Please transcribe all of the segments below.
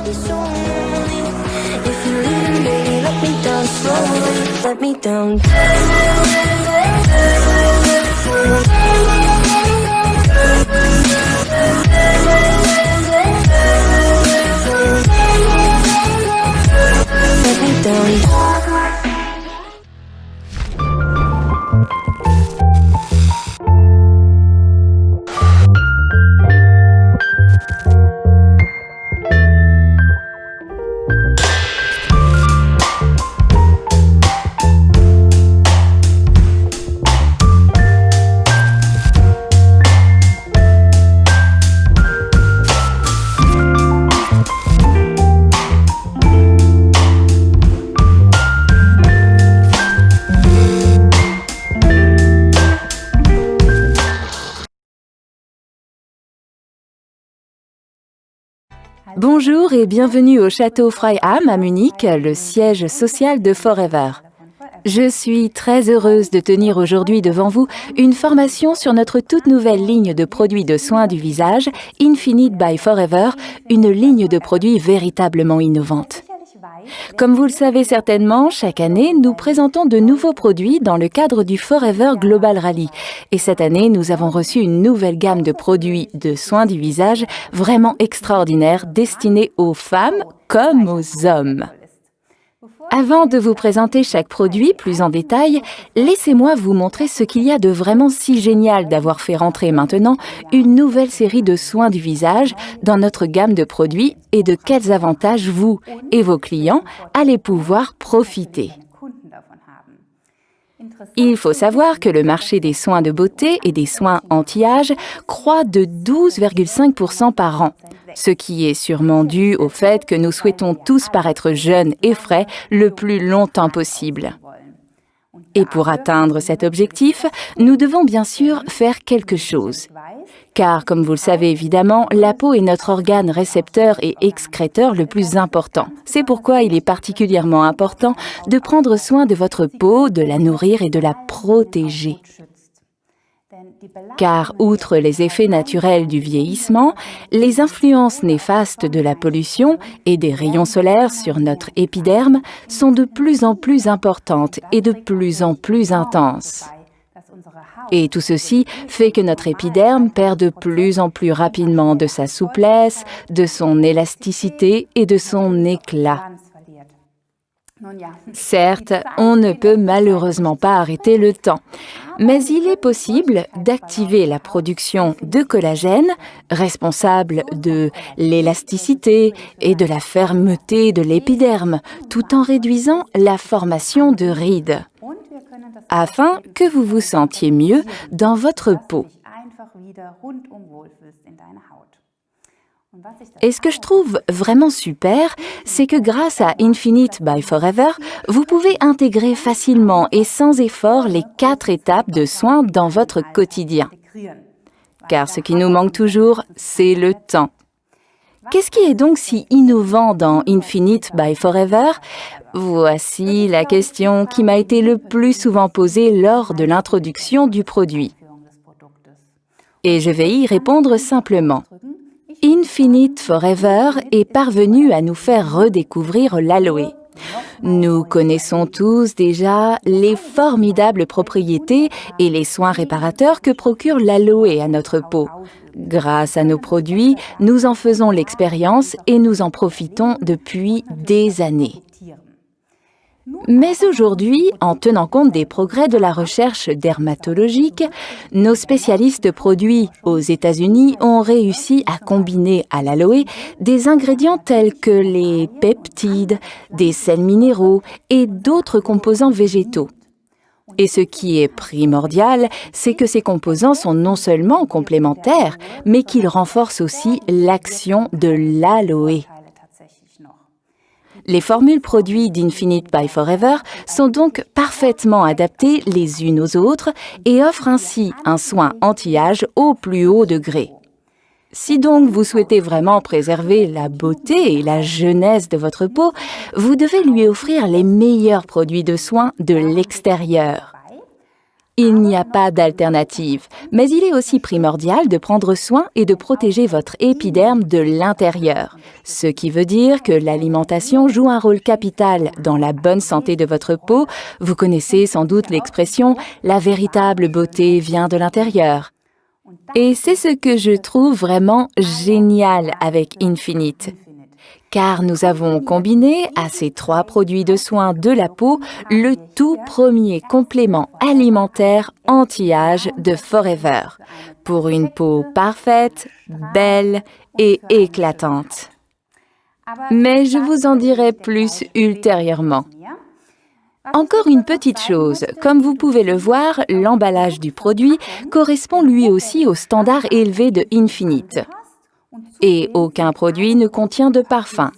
be so lonely. If you leave, baby, let me down slowly. Let me down. Let me down. Bonjour et bienvenue au château Freiham à Munich, le siège social de Forever. Je suis très heureuse de tenir aujourd'hui devant vous une formation sur notre toute nouvelle ligne de produits de soins du visage, Infinite by Forever, une ligne de produits véritablement innovante. Comme vous le savez certainement, chaque année, nous présentons de nouveaux produits dans le cadre du Forever Global Rally. Et cette année, nous avons reçu une nouvelle gamme de produits de soins du visage vraiment extraordinaire, destinés aux femmes comme aux hommes. Avant de vous présenter chaque produit plus en détail, laissez-moi vous montrer ce qu'il y a de vraiment si génial d'avoir fait rentrer maintenant une nouvelle série de soins du visage dans notre gamme de produits et de quels avantages vous et vos clients allez pouvoir profiter. Il faut savoir que le marché des soins de beauté et des soins anti-âge croît de 12,5% par an, ce qui est sûrement dû au fait que nous souhaitons tous paraître jeunes et frais le plus longtemps possible. Et pour atteindre cet objectif, nous devons bien sûr faire quelque chose. Car, comme vous le savez évidemment, la peau est notre organe récepteur et excréteur le plus important. C'est pourquoi il est particulièrement important de prendre soin de votre peau, de la nourrir et de la protéger. Car, outre les effets naturels du vieillissement, les influences néfastes de la pollution et des rayons solaires sur notre épiderme sont de plus en plus importantes et de plus en plus intenses. Et tout ceci fait que notre épiderme perd de plus en plus rapidement de sa souplesse, de son élasticité et de son éclat. Certes, on ne peut malheureusement pas arrêter le temps, mais il est possible d'activer la production de collagène, responsable de l'élasticité et de la fermeté de l'épiderme, tout en réduisant la formation de rides, afin que vous vous sentiez mieux dans votre peau. Et ce que je trouve vraiment super, c'est que grâce à Infinite by Forever, vous pouvez intégrer facilement et sans effort les 4 étapes de soins dans votre quotidien. Car ce qui nous manque toujours, c'est le temps. Qu'est-ce qui est donc si innovant dans Infinite by Forever? Voici la question qui m'a été le plus souvent posée lors de l'introduction du produit. Et je vais y répondre simplement. Infinite Forever est parvenu à nous faire redécouvrir l'aloe. Nous connaissons tous déjà les formidables propriétés et les soins réparateurs que procure l'aloe à notre peau. Grâce à nos produits, nous en faisons l'expérience et nous en profitons depuis des années. Mais aujourd'hui, en tenant compte des progrès de la recherche dermatologique, nos spécialistes produits aux États-Unis ont réussi à combiner à l'aloe des ingrédients tels que les peptides, des sels minéraux et d'autres composants végétaux. Et ce qui est primordial, c'est que ces composants sont non seulement complémentaires, mais qu'ils renforcent aussi l'action de l'aloe. Les formules produits d'Infinite by Forever sont donc parfaitement adaptées les unes aux autres et offrent ainsi un soin anti-âge au plus haut degré. Si donc vous souhaitez vraiment préserver la beauté et la jeunesse de votre peau, vous devez lui offrir les meilleurs produits de soins de l'extérieur. Il n'y a pas d'alternative, mais il est aussi primordial de prendre soin et de protéger votre épiderme de l'intérieur. Ce qui veut dire que l'alimentation joue un rôle capital dans la bonne santé de votre peau. Vous connaissez sans doute l'expression « la véritable beauté vient de l'intérieur ». Et c'est ce que je trouve vraiment génial avec Infinite. Car nous avons combiné à ces 3 produits de soins de la peau le tout premier complément alimentaire anti-âge de Forever pour une peau parfaite, belle et éclatante. Mais je vous en dirai plus ultérieurement. Encore une petite chose, comme vous pouvez le voir, l'emballage du produit correspond lui aussi au standard élevé de Infinite. Et aucun produit ne contient de parfum.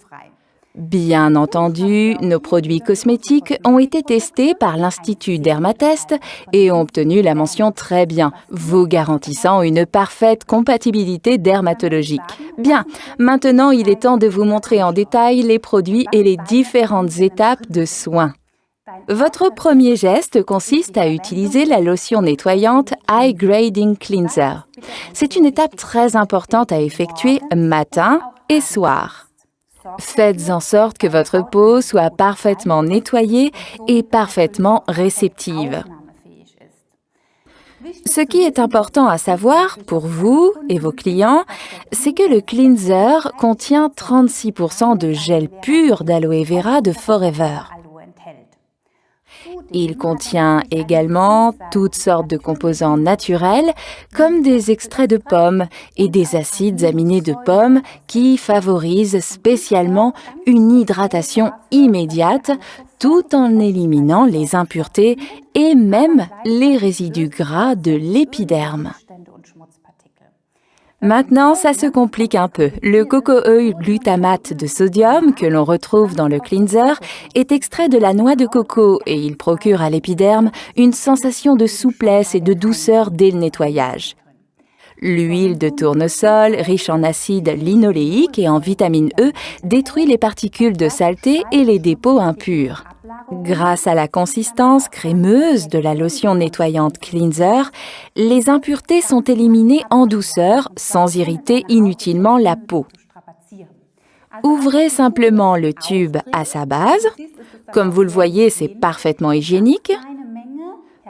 Bien entendu, nos produits cosmétiques ont été testés par l'Institut Dermatest et ont obtenu la mention très bien, vous garantissant une parfaite compatibilité dermatologique. Bien, maintenant il est temps de vous montrer en détail les produits et les différentes étapes de soins. Votre premier geste consiste à utiliser la lotion nettoyante Eye Grading Cleanser. C'est une étape très importante à effectuer matin et soir. Faites en sorte que votre peau soit parfaitement nettoyée et parfaitement réceptive. Ce qui est important à savoir pour vous et vos clients, c'est que le cleanser contient 36% de gel pur d'aloe vera de Forever. Il contient également toutes sortes de composants naturels comme des extraits de pommes et des acides aminés de pommes qui favorisent spécialement une hydratation immédiate tout en éliminant les impuretés et même les résidus gras de l'épiderme. Maintenant, ça se complique un peu. Le coco-oil glutamate de sodium que l'on retrouve dans le cleanser est extrait de la noix de coco et il procure à l'épiderme une sensation de souplesse et de douceur dès le nettoyage. L'huile de tournesol, riche en acide linoléique et en vitamine E, détruit les particules de saleté et les dépôts impurs. Grâce à la consistance crémeuse de la lotion nettoyante cleanser, les impuretés sont éliminées en douceur sans irriter inutilement la peau. Ouvrez simplement le tube à sa base. Comme vous le voyez, c'est parfaitement hygiénique.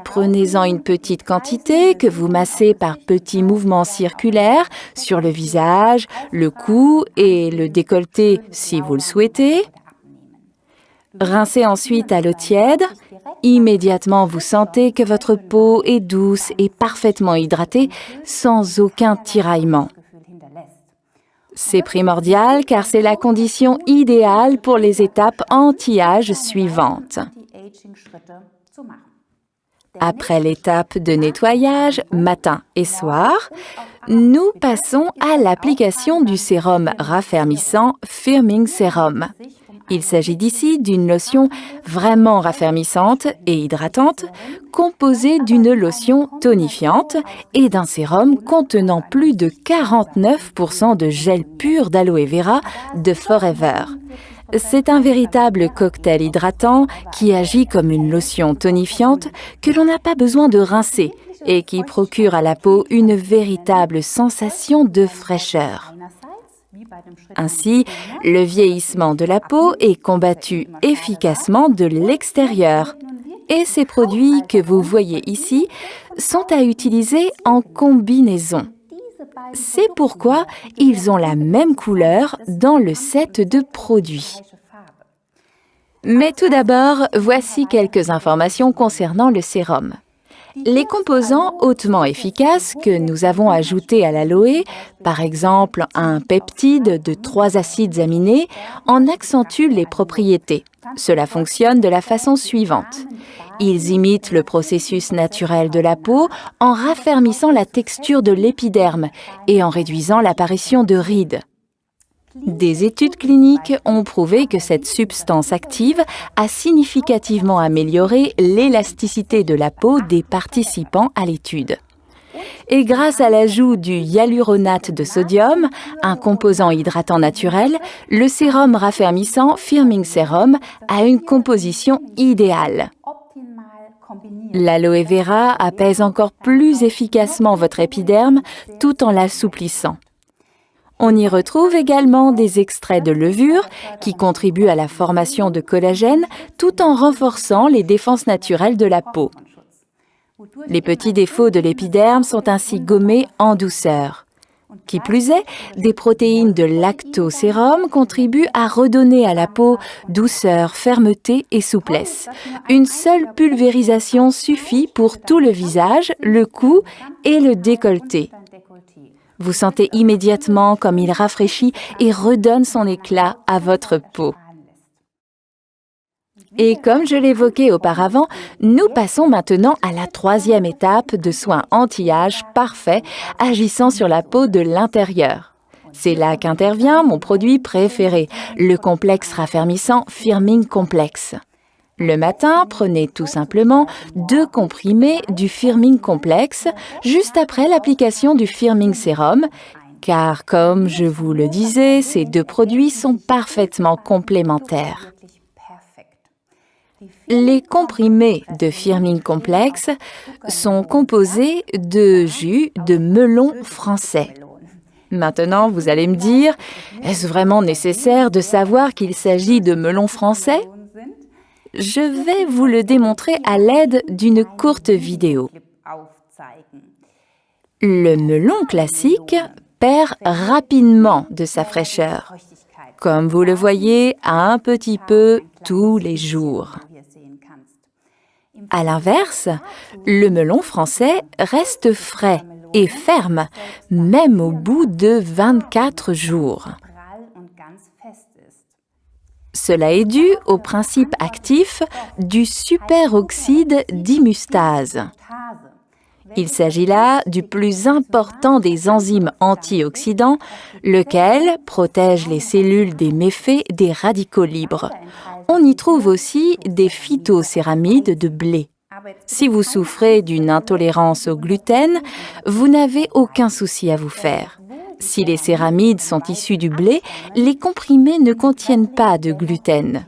Prenez-en une petite quantité que vous massez par petits mouvements circulaires sur le visage, le cou et le décolleté si vous le souhaitez. Rincez ensuite à l'eau tiède. Immédiatement, vous sentez que votre peau est douce et parfaitement hydratée sans aucun tiraillement. C'est primordial car c'est la condition idéale pour les étapes anti-âge suivantes. Après l'étape de nettoyage, matin et soir, nous passons à l'application du sérum raffermissant Firming Serum. Il s'agit d'ici d'une lotion vraiment raffermissante et hydratante, composée d'une lotion tonifiante et d'un sérum contenant plus de 49% de gel pur d'aloe vera de Forever. C'est un véritable cocktail hydratant qui agit comme une lotion tonifiante que l'on n'a pas besoin de rincer et qui procure à la peau une véritable sensation de fraîcheur. Ainsi, le vieillissement de la peau est combattu efficacement de l'extérieur. Et ces produits que vous voyez ici sont à utiliser en combinaison. C'est pourquoi ils ont la même couleur dans le set de produits. Mais tout d'abord, voici quelques informations concernant le sérum. Les composants hautement efficaces que nous avons ajoutés à l'aloe, par exemple un peptide de 3 acides aminés, en accentuent les propriétés. Cela fonctionne de la façon suivante. Ils imitent le processus naturel de la peau en raffermissant la texture de l'épiderme et en réduisant l'apparition de rides. Des études cliniques ont prouvé que cette substance active a significativement amélioré l'élasticité de la peau des participants à l'étude. Et grâce à l'ajout du hyaluronate de sodium, un composant hydratant naturel, le sérum raffermissant Firming Serum a une composition idéale. L'aloe vera apaise encore plus efficacement votre épiderme tout en l'assouplissant. On y retrouve également des extraits de levure qui contribuent à la formation de collagène tout en renforçant les défenses naturelles de la peau. Les petits défauts de l'épiderme sont ainsi gommés en douceur. Qui plus est, des protéines de lactosérum contribuent à redonner à la peau douceur, fermeté et souplesse. Une seule pulvérisation suffit pour tout le visage, le cou et le décolleté. Vous sentez immédiatement comme il rafraîchit et redonne son éclat à votre peau. Et comme je l'évoquais auparavant, nous passons maintenant à la troisième étape de soins anti-âge parfaits agissant sur la peau de l'intérieur. C'est là qu'intervient mon produit préféré, le complexe raffermissant Firming Complex. Le matin, prenez tout simplement 2 comprimés du Firming Complex juste après l'application du Firming Sérum, car comme je vous le disais, ces 2 produits sont parfaitement complémentaires. Les comprimés de Firming Complex sont composés de jus de melon français. Maintenant, vous allez me dire, est-ce vraiment nécessaire de savoir qu'il s'agit de melon français? Je vais vous le démontrer à l'aide d'une courte vidéo. Le melon classique perd rapidement de sa fraîcheur, comme vous le voyez un petit peu tous les jours. À l'inverse, le melon français reste frais et ferme, même au bout de 24 jours. Cela est dû au principe actif du superoxyde dimustase. Il s'agit là du plus important des enzymes antioxydants, lequel protège les cellules des méfaits des radicaux libres. On y trouve aussi des phytocéramides de blé. Si vous souffrez d'une intolérance au gluten, vous n'avez aucun souci à vous faire. Si les céramides sont issus du blé, les comprimés ne contiennent pas de gluten.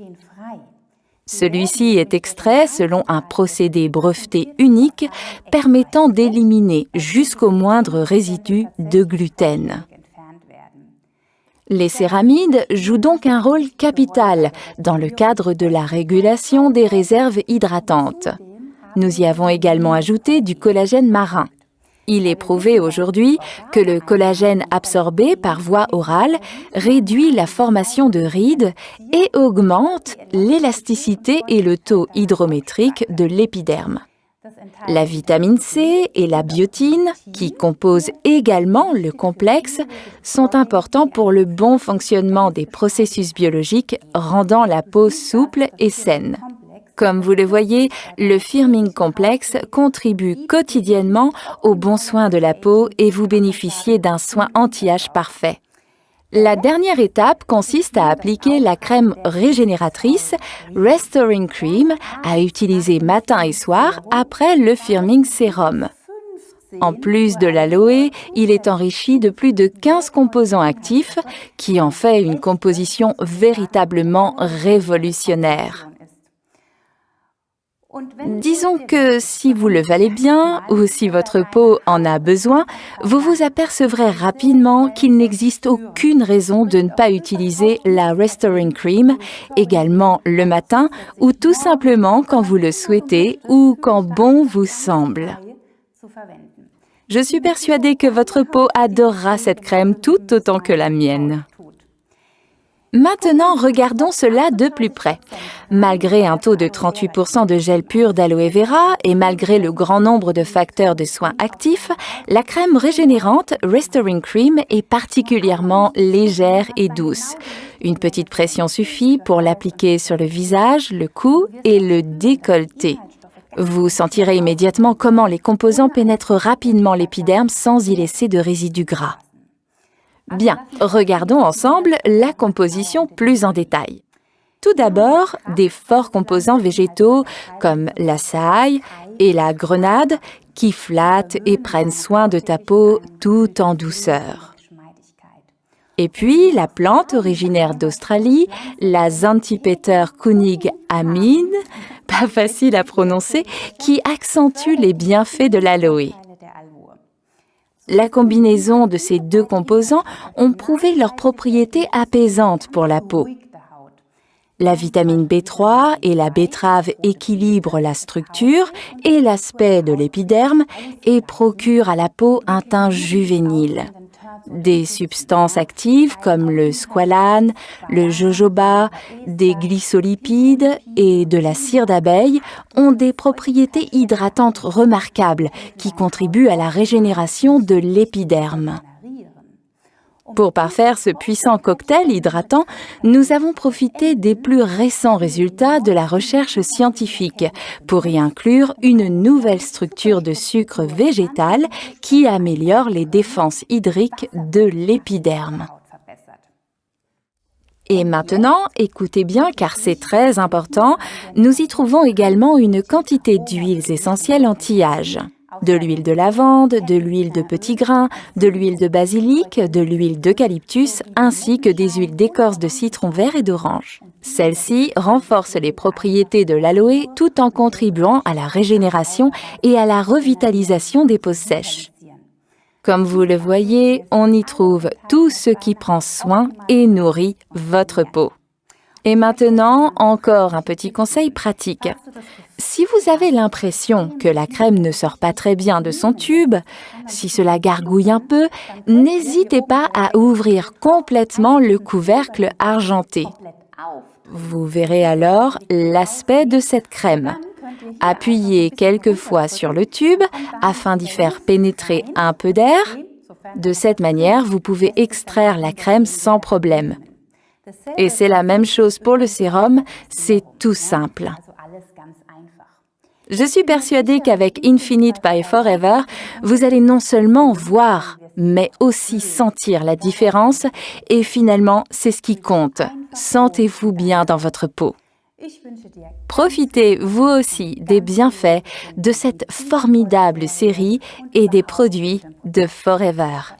Celui-ci est extrait selon un procédé breveté unique permettant d'éliminer jusqu'au moindre résidu de gluten. Les céramides jouent donc un rôle capital dans le cadre de la régulation des réserves hydratantes. Nous y avons également ajouté du collagène marin. Il est prouvé aujourd'hui que le collagène absorbé par voie orale réduit la formation de rides et augmente l'élasticité et le taux hydrométrique de l'épiderme. La vitamine C et la biotine, qui composent également le complexe, sont importants pour le bon fonctionnement des processus biologiques, rendant la peau souple et saine. Comme vous le voyez, le Firming Complex contribue quotidiennement au bon soin de la peau et vous bénéficiez d'un soin anti-âge parfait. La dernière étape consiste à appliquer la crème régénératrice Restoring Cream à utiliser matin et soir après le Firming Sérum. En plus de l'aloe, il est enrichi de plus de 15 composants actifs qui en fait une composition véritablement révolutionnaire. Disons que si vous le valez bien ou si votre peau en a besoin, vous vous apercevrez rapidement qu'il n'existe aucune raison de ne pas utiliser la Restoring Cream, également le matin ou tout simplement quand vous le souhaitez ou quand bon vous semble. Je suis persuadée que votre peau adorera cette crème tout autant que la mienne. Maintenant, regardons cela de plus près. Malgré un taux de 38% de gel pur d'aloe vera et malgré le grand nombre de facteurs de soins actifs, la crème régénérante Restoring Cream est particulièrement légère et douce. Une petite pression suffit pour l'appliquer sur le visage, le cou et le décolleté. Vous sentirez immédiatement comment les composants pénètrent rapidement l'épiderme sans y laisser de résidus gras. Bien, regardons ensemble la composition plus en détail. Tout d'abord, des forts composants végétaux comme la saille et la grenade qui flattent et prennent soin de ta peau tout en douceur. Et puis, la plante originaire d'Australie, la Xanthipeter Kunig Amin, pas facile à prononcer, qui accentue les bienfaits de l'aloe. La combinaison de ces deux composants ont prouvé leurs propriétés apaisantes pour la peau. La vitamine B3 et la betterave équilibrent la structure et l'aspect de l'épiderme et procurent à la peau un teint juvénile. Des substances actives comme le squalane, le jojoba, des glycolipides et de la cire d'abeille ont des propriétés hydratantes remarquables qui contribuent à la régénération de l'épiderme. Pour parfaire ce puissant cocktail hydratant, nous avons profité des plus récents résultats de la recherche scientifique pour y inclure une nouvelle structure de sucre végétal qui améliore les défenses hydriques de l'épiderme. Et maintenant, écoutez bien car c'est très important, nous y trouvons également une quantité d'huiles essentielles anti-âge. De l'huile de lavande, de l'huile de petits grains, de l'huile de basilic, de l'huile d'eucalyptus, ainsi que des huiles d'écorce de citron vert et d'orange. Celles-ci renforcent les propriétés de l'aloe tout en contribuant à la régénération et à la revitalisation des peaux sèches. Comme vous le voyez, on y trouve tout ce qui prend soin et nourrit votre peau. Et maintenant, encore un petit conseil pratique. Si vous avez l'impression que la crème ne sort pas très bien de son tube, si cela gargouille un peu, n'hésitez pas à ouvrir complètement le couvercle argenté. Vous verrez alors l'aspect de cette crème. Appuyez quelques fois sur le tube afin d'y faire pénétrer un peu d'air. De cette manière, vous pouvez extraire la crème sans problème. Et c'est la même chose pour le sérum, c'est tout simple. Je suis persuadée qu'avec Infinite by Forever, vous allez non seulement voir, mais aussi sentir la différence et finalement, c'est ce qui compte. Sentez-vous bien dans votre peau. Profitez, vous aussi, des bienfaits de cette formidable série et des produits de Forever.